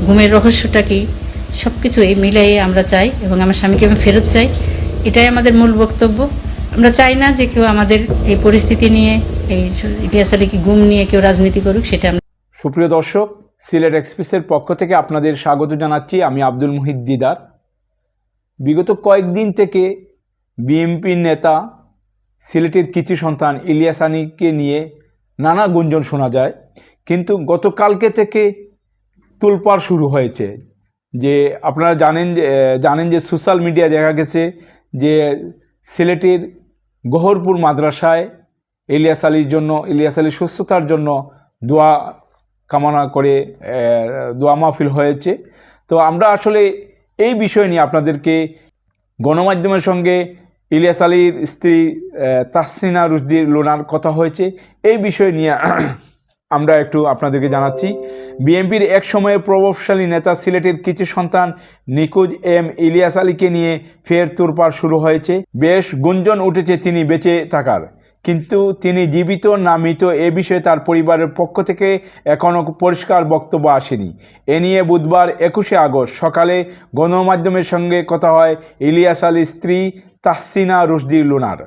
ঘুমের রহস্যটা কি, সব কিছু এই মিলাই আমরা চাই এবং আমার স্বামীকে আমি ফেরত চাই। এটাই আমাদের মূল বক্তব্য। আমরা চাই না যে কেউ আমাদের এই পরিস্থিতি নিয়ে, এই ইলিয়াস আলীকে গুম নিয়ে কেউ রাজনীতি করুক, সেটা আমরা। সুপ্রিয় দর্শক, সিলেট এক্সপ্রেসের পক্ষ থেকে আপনাদের স্বাগত জানাচ্ছি। আমি আব্দুল মুহিত দিদার। বিগত কয়েকদিন থেকে বিএনপির নেতা সিলেটের কৃতি সন্তান ইলিয়াস আলীকে নিয়ে নানা গুঞ্জন শোনা যায়, কিন্তু গতকালকে থেকে তোলপাড় শুরু হয়েছে। যে আপনারা জানেন যে সোশ্যাল মিডিয়ায় দেখা গেছে যে সিলেটের গহরপুর মাদ্রাসায় ইলিয়াস আলীর সুস্থতার জন্য দোয়া কামনা করে দোয়া মাহফিল হয়েছে। তো আমরা আসলে এই বিষয় নিয়ে আপনাদেরকে, গণমাধ্যমের সঙ্গে ইলিয়াস আলীর স্ত্রী তাহসিনা রুশদী লুনার কথা হয়েছে, এই বিষয় নিয়ে আমরা একটু আপনাদেরকে জানাচ্ছি। বিএনপির এক সময়ের প্রভাবশালী নেতা সিলেটের কৃতি সন্তান নিখোঁজ ইলিয়াস আলীকে নিয়ে ফের তোলপাড় শুরু হয়েছে। বেশ গুঞ্জন উঠেছে তিনি বেঁচে থাকার, কিন্তু তিনি জীবিত না মৃত এ বিষয়ে তার পরিবারের পক্ষ থেকে এখনও পরিষ্কার বক্তব্য আসেনি। এ নিয়ে বুধবার 21শে আগস্ট সকালে গণমাধ্যমের সঙ্গে কথা হয় ইলিয়াস আলীর স্ত্রী তাহসিনা রুশদী লুনার।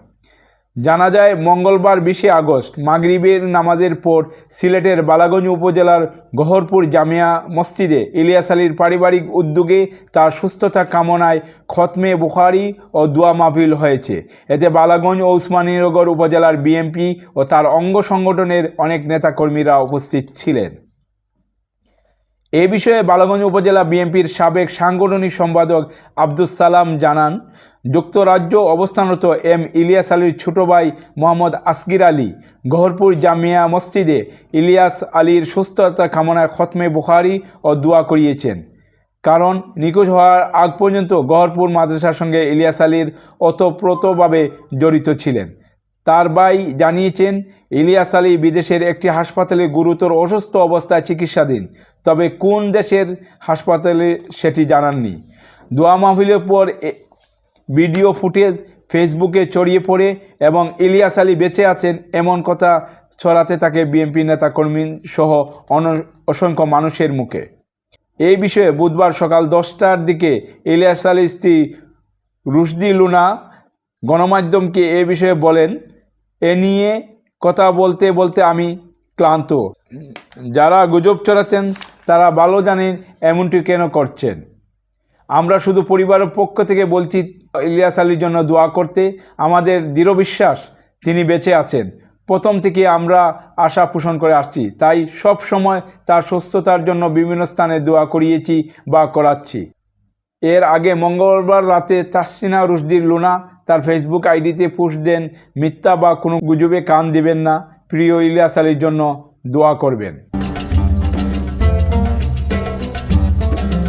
জানা যায়, মঙ্গলবার 20শে আগস্ট মাগরিবের নামাজের পর সিলেটের বালাগঞ্জ উপজেলার গহরপুর জামিয়া মসজিদে ইলিয়াস আলীর পারিবারিক উদ্যোগে তার সুস্থতা কামনায় খতমে বুখারী ও দোয়া মাহফিল হয়েছে। এতে বালাগঞ্জ ও উসমানীনগর উপজেলার বিএনপি ও তার অঙ্গ সংগঠনের অনেক নেতাকর্মীরা উপস্থিত ছিলেন। এ বিষয়ে বালাগঞ্জ উপজেলা বিএনপির সাবেক সাংগঠনিক সম্পাদক আব্দুস সালাম জানান, যুক্তরাজ্য অবস্থানরত ইলিয়াস আলীর ছোট ভাই মোহাম্মদ আসগির আলী গহরপুর জামিয়া মসজিদে ইলিয়াস আলীর সুস্থতা কামনায় খতমে বুখারী ও দোয়া করিয়েছেন। কারণ নিখোঁজ হওয়ার আগ পর্যন্ত গহরপুর মাদ্রাসার সঙ্গে ইলিয়াস আলীর ওতপ্রোতভাবে জড়িত ছিলেন। তার ভাই জানিয়েছেন, ইলিয়াস আলী বিদেশের একটি হাসপাতালে গুরুতর অসুস্থ অবস্থায় চিকিৎসাধীন, তবে কোন দেশের হাসপাতালে সেটি জানাননি। দোয়া মাহফিলের পর ভিডিও ফুটেজ ফেসবুকে ছড়িয়ে পড়ে এবং ইলিয়াস আলী বেঁচে আছেন এমন কথা ছড়াতে থাকে বিএনপি নেতাকর্মী সহ অসংখ্য মানুষের মুখে। এই বিষয়ে বুধবার সকাল 10টার দিকে ইলিয়াস আলীর স্ত্রী রুশদী লুনা গণমাধ্যমকে এ বিষয়ে বলেন, এ নিয়ে কথা বলতে বলতে আমি ক্লান্ত। যারা গুজব ছড়াচ্ছেন তারা ভালো জানেন এমনটি কেন করছেন। আমরা শুধু পরিবারের পক্ষ থেকে বলছি ইলিয়াস আলীর জন্য দোয়া করতে। আমাদের দৃঢ় বিশ্বাস তিনি বেঁচে আছেন। প্রথম থেকে আমরা আশা পোষণ করে আসছি, তাই সব সময় তার সুস্থতার জন্য বিভিন্ন স্থানে দোয়া করিয়েছি বা করাচ্ছি। এর আগে মঙ্গলবার রাতে তাহসিনা রুশদী লুনা তার ফেসবুক আইডিতে পোস্ট দেন, মিথ্যা বা কোনো গুজবে কান দিবেন না, প্রিয় ইলিয়াস আলীর জন্য দোয়া করবেন।